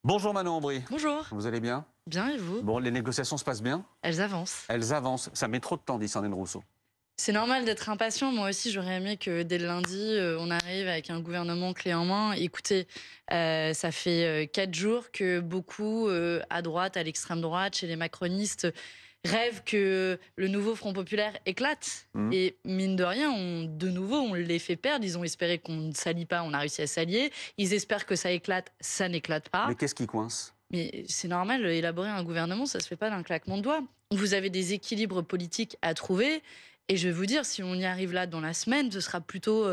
Bonjour Manon Aubry. Bonjour. Vous allez bien? Bien et vous? Bon, les négociations se passent bien? Elles avancent. Elles avancent. Ça met trop de temps, dit Sandrine Rousseau. C'est normal d'être impatient. Moi aussi, j'aurais aimé que dès le lundi, on arrive avec un gouvernement clé en main. Écoutez, ça fait 4 jours que beaucoup, à droite, à l'extrême droite, chez les macronistes, rêvent que le nouveau Front populaire éclate. Mhm. Et mine de rien, de nouveau, on les fait perdre. Ils ont espéré qu'on ne s'allie pas, on a réussi à s'allier. Ils espèrent que ça éclate, ça n'éclate pas. Mais qu'est-ce qui coince? Mais c'est normal, élaborer un gouvernement, ça se fait pas d'un claquement de doigts. Vous avez des équilibres politiques à trouver. Et je vais vous dire, si on y arrive là dans la semaine, ce sera plutôt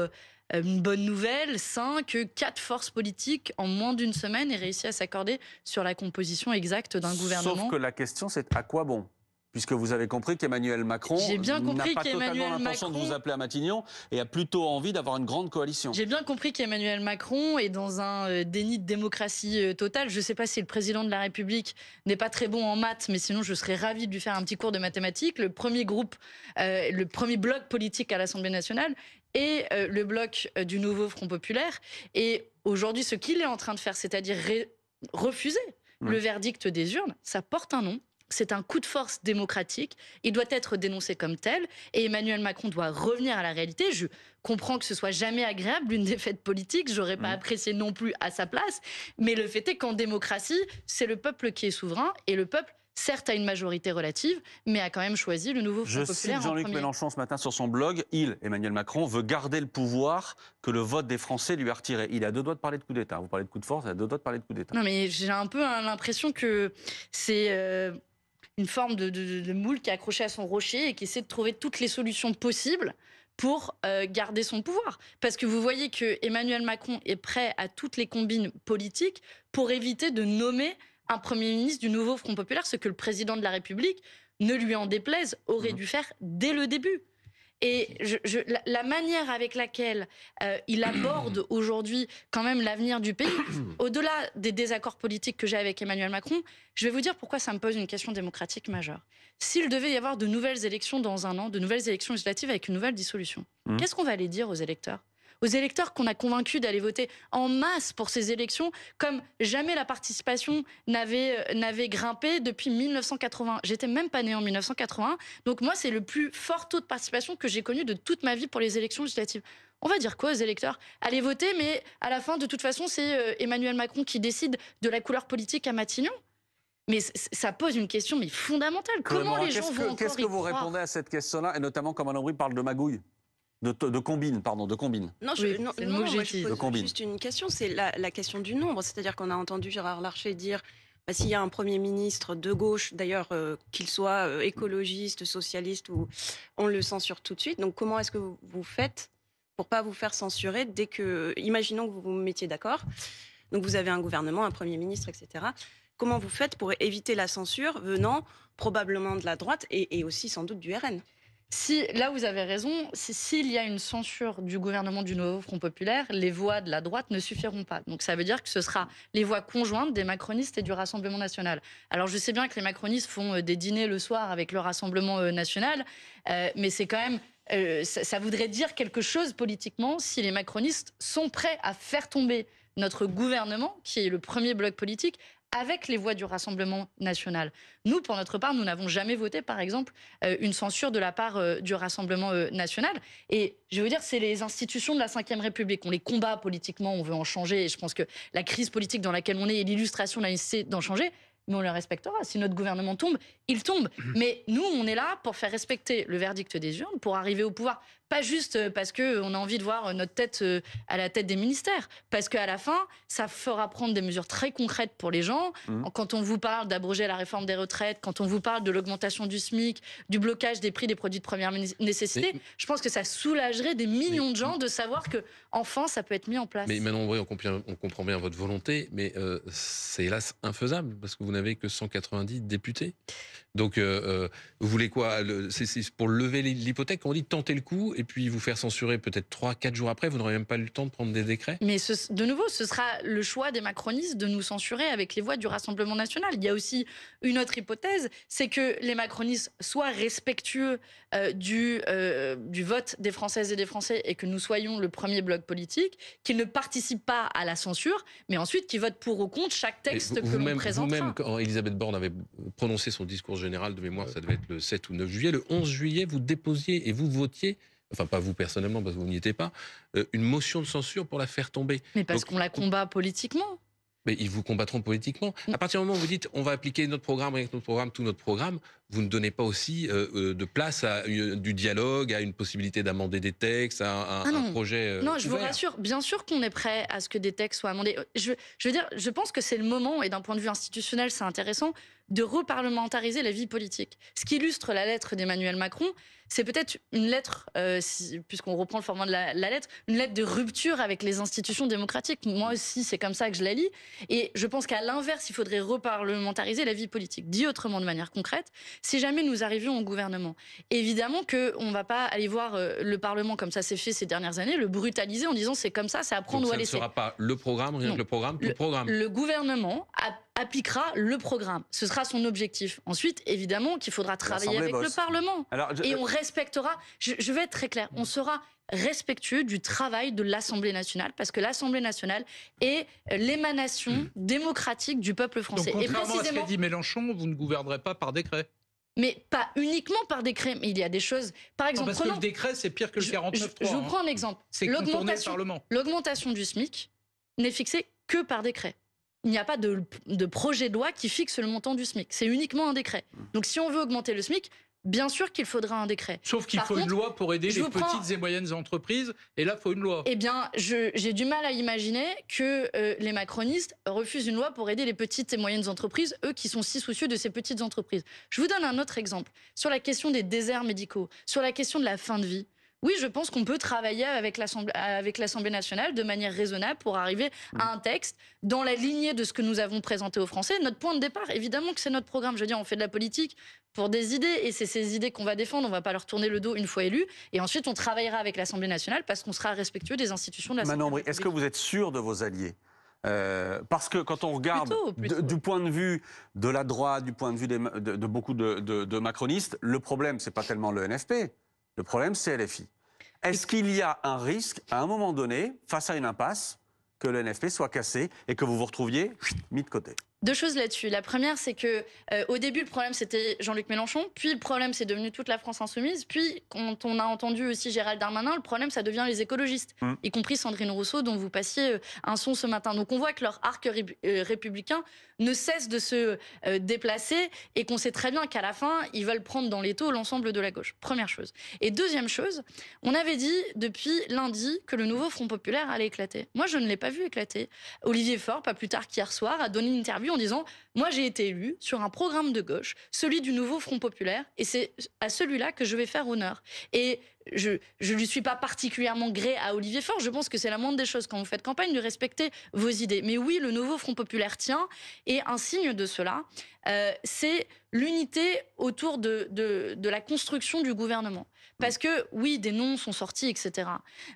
une bonne nouvelle, sain, que 4 forces politiques, en moins d'une semaine, aient réussi à s'accorder sur la composition exacte d'un gouvernement. Sauf que la question, c'est à quoi bon? Puisque vous avez compris qu'Emmanuel Macron J'ai bien n'a compris pas totalement qu'Emmanuel l'intention de Macron... vous appeler à Matignon et a plutôt envie d'avoir une grande coalition. J'ai bien compris qu'Emmanuel Macron est dans un déni de démocratie totale. Je ne sais pas si le président de la République n'est pas très bon en maths, mais sinon je serais ravie de lui faire un petit cours de mathématiques. Le premier groupe, le premier bloc politique à l'Assemblée nationale est le bloc du nouveau Front populaire. Et aujourd'hui, ce qu'il est en train de faire, c'est-à-dire refuser le verdict des urnes, ça porte un nom. C'est un coup de force démocratique. Il doit être dénoncé comme tel. Et Emmanuel Macron doit revenir à la réalité. Je comprends que ce soit jamais agréable, une défaite politique. J'aurais pas apprécié non plus à sa place. Mais le fait est qu'en démocratie, c'est le peuple qui est souverain. Et le peuple, certes, a une majorité relative, mais a quand même choisi le nouveau Front Je populaire cite en Jean-Luc premier. Mélenchon ce matin sur son blog. Emmanuel Macron, veut garder le pouvoir que le vote des Français lui a retiré. Il a 2 doigts de parler de coup d'État. Vous parlez de coup de force, il a 2 doigts de parler de coup d'État. Non, mais j'ai un peu l'impression que c'est une forme de moule qui est accroché à son rocher et qui essaie de trouver toutes les solutions possibles pour garder son pouvoir. Parce que vous voyez que Emmanuel Macron est prêt à toutes les combines politiques pour éviter de nommer un Premier ministre du nouveau Front populaire, ce que le président de la République, ne lui en déplaise, aurait dû faire dès le début. Et la manière avec laquelle il aborde aujourd'hui quand même l'avenir du pays, au-delà des désaccords politiques que j'ai avec Emmanuel Macron, je vais vous dire pourquoi ça me pose une question démocratique majeure. S'il devait y avoir de nouvelles élections dans un an, de nouvelles élections législatives avec une nouvelle dissolution, qu'est-ce qu'on va aller dire aux électeurs? Aux électeurs qu'on a convaincus d'aller voter en masse pour ces élections, comme jamais la participation n'avait grimpé depuis 1980. J'étais même pas née en 1980, donc moi c'est le plus fort taux de participation que j'ai connu de toute ma vie pour les élections législatives. On va dire quoi aux électeurs? Allez voter, mais à la fin, de toute façon, c'est Emmanuel Macron qui décide de la couleur politique à Matignon. Mais ça pose une question mais fondamentale. Comment les gens vont encore Qu'est-ce que y vous croire? répondez à cette question-là, et notamment quand Manon Aubry parle de magouille? De combine, pardon, de combine. Non, Oui, non, c'est le non, mot que moi j'utilise. je De pose combine. juste une question, c'est la question du nombre. C'est-à-dire qu'on a entendu Gérard Larcher dire, bah, s'il y a un Premier ministre de gauche, d'ailleurs, qu'il soit écologiste, socialiste, ou on le censure tout de suite. Donc comment est-ce que vous faites pour pas vous faire censurer dès que, imaginons que vous vous mettiez d'accord, donc vous avez un gouvernement, un Premier ministre, etc. Comment vous faites pour éviter la censure venant probablement de la droite et aussi sans doute du RN? Si, là, vous avez raison, s'il y a une censure du gouvernement du nouveau Front populaire, les voix de la droite ne suffiront pas. Donc ça veut dire que ce sera les voix conjointes des macronistes et du Rassemblement national. Alors je sais bien que les macronistes font des dîners le soir avec le Rassemblement national, mais c'est quand même... ça voudrait dire quelque chose politiquement si les macronistes sont prêts à faire tomber notre gouvernement, qui est le premier bloc politique, avec les voix du Rassemblement national. Nous, pour notre part, nous n'avons jamais voté, par exemple, une censure de la part du Rassemblement national. Et je veux dire, c'est les institutions de la Ve République. On les combat politiquement, on veut en changer. Et je pense que la crise politique dans laquelle on est l'illustration de la nécessité d'en changer. Mais on le respectera. Si notre gouvernement tombe, il tombe. Mais nous, on est là pour faire respecter le verdict des urnes, pour arriver au pouvoir. Pas juste parce qu'on a envie de voir notre tête à la tête des ministères. Parce qu'à la fin, ça fera prendre des mesures très concrètes pour les gens. Quand on vous parle d'abroger la réforme des retraites, quand on vous parle de l'augmentation du SMIC, du blocage des prix des produits de première nécessité, je pense que ça soulagerait des millions de gens de savoir que enfin ça peut être mis en place. Mais Manon Aubry, on comprend bien votre volonté, mais c'est hélas infaisable, parce que vous n'avez n'avez que 190 députés. Donc, vous voulez quoi? C'est pour lever l'hypothèque, on dit tenter le coup et puis vous faire censurer peut-être 3-4 jours après, vous n'aurez même pas eu le temps de prendre des décrets? Mais de nouveau, ce sera le choix des macronistes de nous censurer avec les voix du Rassemblement national. Il y a aussi une autre hypothèse, c'est que les macronistes soient respectueux du vote des Françaises et des Français et que nous soyons le premier bloc politique, qu'ils ne participent pas à la censure, mais ensuite qu'ils votent pour ou contre chaque texte que l'on présentera. Vous-même, quand Elisabeth Borne avait prononcé son discours général de mémoire, ça devait être le 7 ou 9 juillet, le 11 juillet, vous déposiez et vous votiez, enfin pas vous personnellement parce que vous n'y étiez pas, une motion de censure pour la faire tomber. Mais parce qu'on la combat politiquement. Mais ils vous combattront politiquement. À partir du moment où vous dites on va appliquer notre programme, avec notre programme, tout notre programme, vous ne donnez pas aussi de place à du dialogue, à une possibilité d'amender des textes, à un projet Non, je vous ouvert. rassure, bien sûr qu'on est prêt à ce que des textes soient amendés. Je veux dire, je pense que c'est le moment, et d'un point de vue institutionnel, c'est intéressant, de reparlementariser la vie politique. Ce qui illustre la lettre d'Emmanuel Macron, c'est peut-être une lettre, puisqu'on reprend le format de la lettre, une lettre de rupture avec les institutions démocratiques. Moi aussi, c'est comme ça que je la lis. Et je pense qu'à l'inverse, il faudrait reparlementariser la vie politique. Dit autrement, de manière concrète, si jamais nous arrivions au gouvernement, évidemment qu'on ne va pas aller voir le Parlement comme ça s'est fait ces dernières années, le brutaliser en disant c'est comme ça, c'est à prendre ou à laisser. Ça ne sera pas le programme, rien que le programme, tout le programme. Le gouvernement appliquera le programme. Ce sera son objectif. Ensuite, évidemment qu'il faudra travailler avec le Parlement. Et on respectera, je vais être très clair, on sera respectueux du travail de l'Assemblée nationale, parce que l'Assemblée nationale est l'émanation démocratique du peuple français. Donc, contrairement et précisément, à ce qu'a dit Mélenchon, vous ne gouvernerez pas par décret. Mais pas uniquement par décret, mais il y a des choses... Par exemple, Non, parce que le décret, c'est pire que le 49.3. Je vous prends un exemple. C'est contourner le Parlement. L'augmentation du SMIC n'est fixée que par décret. Il n'y a pas de projet de loi qui fixe le montant du SMIC. C'est uniquement un décret. Donc si on veut augmenter le SMIC, bien sûr qu'il faudra un décret. Sauf qu'il faut une loi pour aider les petites et moyennes entreprises. Et là, il faut une loi. Eh bien, j'ai du mal à imaginer que les macronistes refusent une loi pour aider les petites et moyennes entreprises, eux qui sont si soucieux de ces petites entreprises. Je vous donne un autre exemple. Sur la question des déserts médicaux, sur la question de la fin de vie. Oui, je pense qu'on peut travailler avec l'Assemblée nationale de manière raisonnable pour arriver à un texte dans la lignée de ce que nous avons présenté aux Français. Notre point de départ, évidemment que c'est notre programme. Je veux dire, on fait de la politique pour des idées et c'est ces idées qu'on va défendre. On ne va pas leur tourner le dos une fois élus. Et ensuite, on travaillera avec l'Assemblée nationale parce qu'on sera respectueux des institutions de l'Assemblée. Manon Bry, est-ce que vous êtes sûr de vos alliés? Parce que quand on regarde plutôt. Du point de vue de la droite, du point de vue de beaucoup de macronistes, le problème, c'est pas tellement le NFP. Le problème, c'est LFI. Est-ce qu'il y a un risque, à un moment donné, face à une impasse, que le NFP soit cassé et que vous vous retrouviez mis de côté? Deux choses là-dessus. La première, c'est que au début, le problème, c'était Jean-Luc Mélenchon. Puis le problème, c'est devenu toute la France insoumise. Puis, quand on a entendu aussi Gérald Darmanin, le problème, ça devient les écologistes, y compris Sandrine Rousseau, dont vous passiez un son ce matin. Donc, on voit que leur arc républicain ne cesse de se déplacer et qu'on sait très bien qu'à la fin, ils veulent prendre dans l'étau l'ensemble de la gauche. Première chose. Et deuxième chose, on avait dit depuis lundi que le nouveau Front populaire allait éclater. Moi, je ne l'ai pas vu éclater. Olivier Faure, pas plus tard qu'hier soir, a donné une interview en disant « Moi, j'ai été élu sur un programme de gauche, celui du nouveau Front populaire, et c'est à celui-là que je vais faire honneur. » Et je ne lui suis pas particulièrement gré à Olivier Faure. Je pense que c'est la moindre des choses quand vous faites campagne de respecter vos idées. Mais oui, le nouveau Front populaire tient. Et un signe de cela, c'est l'unité autour de la construction du gouvernement. Parce que oui, des noms sont sortis, etc.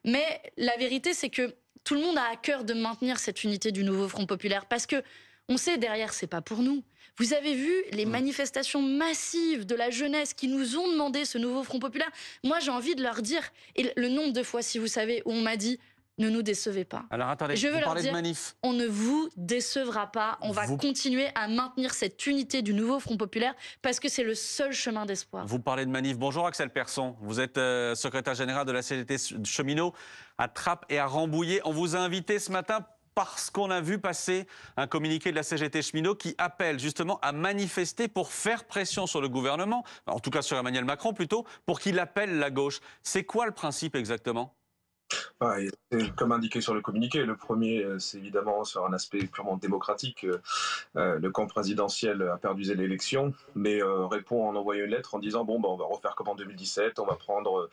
Mais la vérité, c'est que tout le monde a à cœur de maintenir cette unité du nouveau Front populaire. Parce que on sait derrière, c'est pas pour nous. Vous avez vu les manifestations massives de la jeunesse qui nous ont demandé ce nouveau Front populaire. Moi, j'ai envie de leur dire, et le nombre de fois, si vous savez, où on m'a dit « ne nous décevez pas ». Alors attendez, vous parlez de manif. On ne vous décevra pas. On va continuer à maintenir cette unité du nouveau Front populaire parce que c'est le seul chemin d'espoir. Vous parlez de manif. Bonjour Axel Persson. Vous êtes secrétaire général de la CGT cheminots à Trappes et à Rambouillet. On vous a invité ce matin parce qu'on a vu passer un communiqué de la CGT cheminots qui appelle justement à manifester pour faire pression sur le gouvernement, en tout cas sur Emmanuel Macron plutôt, pour qu'il appelle la gauche. C'est quoi le principe exactement ? Comme indiqué sur le communiqué, le premier, c'est évidemment sur un aspect purement démocratique. Le camp présidentiel a perdu l'élection, mais répond en envoyant une lettre en disant bon, on va refaire comme en 2017, on va prendre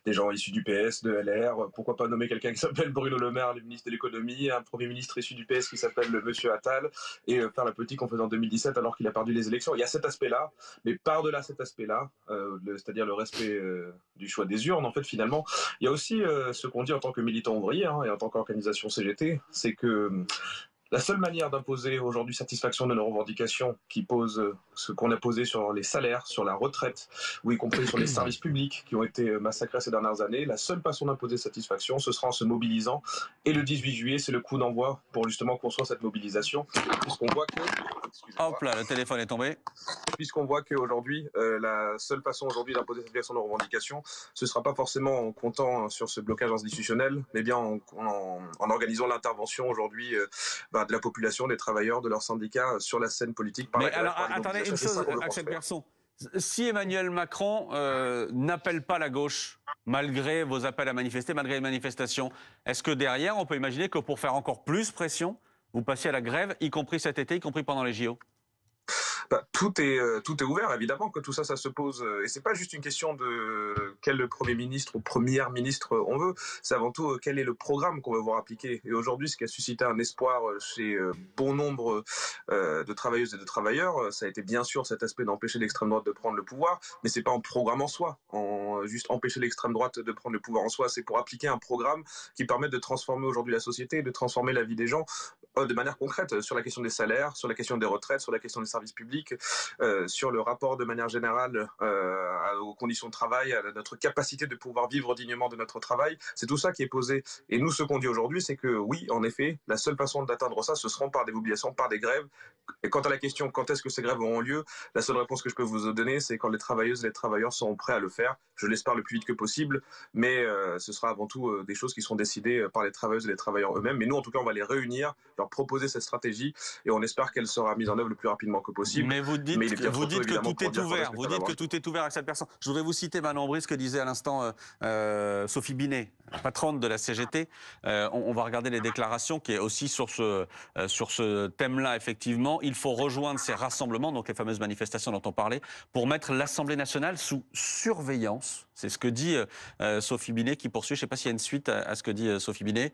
des gens issus du PS, de LR, pourquoi pas nommer quelqu'un qui s'appelle Bruno Le Maire, le ministre de l'économie, un premier ministre issu du PS qui s'appelle le Monsieur Attal, et faire la politique qu'on faisait en 2017 alors qu'il a perdu les élections. Il y a cet aspect-là, mais par-delà cet aspect-là, c'est-à-dire le respect du choix des urnes, en fait, finalement, il y a aussi ce qu'on dit en tant que militant ouvrier et en tant qu'organisation CGT, c'est que la seule manière d'imposer aujourd'hui satisfaction de nos revendications qui pose ce qu'on a posé sur les salaires, sur la retraite, ou y compris sur les services publics qui ont été massacrés ces dernières années, la seule façon d'imposer satisfaction, ce sera en se mobilisant. Et le 18 juillet, c'est le coup d'envoi pour justement construire cette mobilisation, puisqu'on voit que... Hop là, le téléphone est tombé. Puisqu'on voit qu'aujourd'hui, la seule façon aujourd'hui d'imposer satisfaction de nos revendications, ce ne sera pas forcément en comptant sur ce blocage institutionnel, mais bien en organisant l'intervention aujourd'hui de la population, des travailleurs, de leurs syndicats sur la scène politique. Mais alors, attendez une chose, Axel Persson. Si Emmanuel Macron n'appelle pas la gauche, malgré vos appels à manifester, malgré les manifestations, est-ce que derrière, on peut imaginer que pour faire encore plus pression, vous passiez à la grève, y compris cet été, y compris pendant les JO? Tout est ouvert, évidemment, que tout ça, ça se pose. Et c'est pas juste une question de quel Premier ministre ou Première ministre on veut, c'est avant tout quel est le programme qu'on veut voir appliquer. Et aujourd'hui, ce qui a suscité un espoir chez bon nombre de travailleuses et de travailleurs, ça a été bien sûr cet aspect d'empêcher l'extrême droite de prendre le pouvoir, mais c'est pas en programme en soi, en juste empêcher l'extrême droite de prendre le pouvoir en soi, c'est pour appliquer un programme qui permet de transformer aujourd'hui la société, de transformer la vie des gens de manière concrète, sur la question des salaires, sur la question des retraites, sur la question des services publics, sur le rapport de manière générale aux conditions de travail, à notre capacité de pouvoir vivre dignement de notre travail. C'est tout ça qui est posé. Et nous, ce qu'on dit aujourd'hui, c'est que oui, en effet, la seule façon d'atteindre ça, ce seront par des mobilisations, par des grèves. Et quant à la question, quand est-ce que ces grèves auront lieu, la seule réponse que je peux vous donner, c'est quand les travailleuses et les travailleurs seront prêts à le faire. Je l'espère le plus vite que possible, mais ce sera avant tout des choses qui seront décidées par les travailleuses et les travailleurs eux-mêmes. Mais nous, en tout cas, on va les réunir, leur proposer cette stratégie, et on espère qu'elle sera mise en œuvre le plus rapidement que possible. Mais vous dites que tout est ouvert. Vous dites que tout est ouvert avec cette personne. Je voudrais vous citer, Manon Aubry, ce que disait à l'instant Sophie Binet, la patronne de la CGT. On va regarder les déclarations qui est aussi sur ce thème-là, effectivement. Il faut rejoindre ces rassemblements, donc les fameuses manifestations dont on parlait, pour mettre l'Assemblée nationale sous surveillance. C'est ce que dit Sophie Binet, qui poursuit. Je ne sais pas s'il y a une suite à ce que dit Sophie Binet.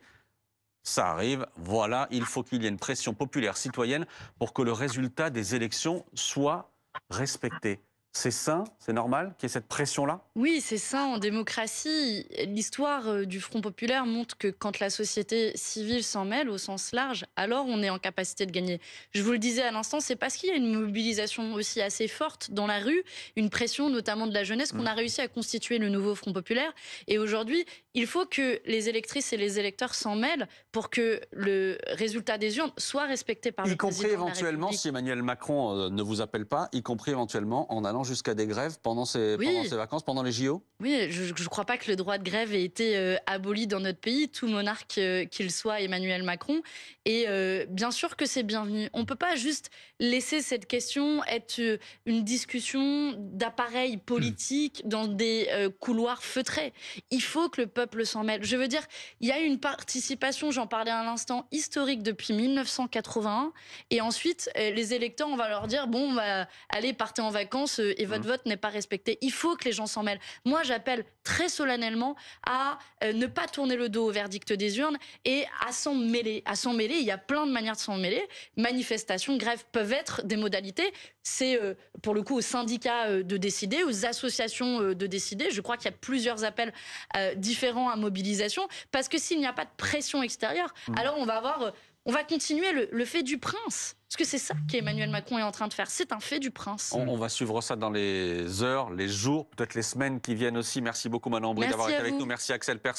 Ça arrive, voilà, il faut qu'il y ait une pression populaire citoyenne pour que le résultat des élections soit respecté. C'est sain, c'est normal qu'il y ait cette pression-là? Oui, c'est sain en démocratie. L'histoire du Front populaire montre que quand la société civile s'en mêle au sens large, alors on est en capacité de gagner. Je vous le disais à l'instant, c'est parce qu'il y a une mobilisation aussi assez forte dans la rue, une pression notamment de la jeunesse, qu'on a réussi à constituer le nouveau Front populaire. Et aujourd'hui, il faut que les électrices et les électeurs s'en mêlent pour que le résultat des urnes soit respecté par le président de la République. Y compris éventuellement, si Emmanuel Macron ne vous appelle pas, y compris éventuellement en allant jusqu'à des grèves pendant ces vacances, pendant les JO? Oui, je ne crois pas que le droit de grève ait été aboli dans notre pays, tout monarque qu'il soit, Emmanuel Macron. Et bien sûr que c'est bienvenu. On ne peut pas juste laisser cette question être une discussion d'appareil politique dans des couloirs feutrés. Il faut que le peuple s'en mêle. Je veux dire, il y a une participation, j'en parlais à l'instant, historique depuis 1981. Et ensuite, les électeurs, on va leur dire, bon, allez, partez en vacances et votre vote n'est pas respecté. Il faut que les gens s'en mêlent. Moi, j'appelle très solennellement à ne pas tourner le dos au verdict des urnes et à s'en mêler. À s'en mêler, il y a plein de manières de s'en mêler. Manifestations, grèves peuvent être des modalités. C'est pour le coup aux syndicats de décider, aux associations de décider. Je crois qu'il y a plusieurs appels différents à mobilisation. Parce que s'il n'y a pas de pression extérieure, alors on va continuer le fait du prince. Parce que c'est ça qu'Emmanuel Macron est en train de faire. C'est un fait du prince. On va suivre ça dans les heures, les jours, peut-être les semaines qui viennent aussi. Merci beaucoup, Manon Aubry, d'avoir été avec nous. Merci, Axel Persson.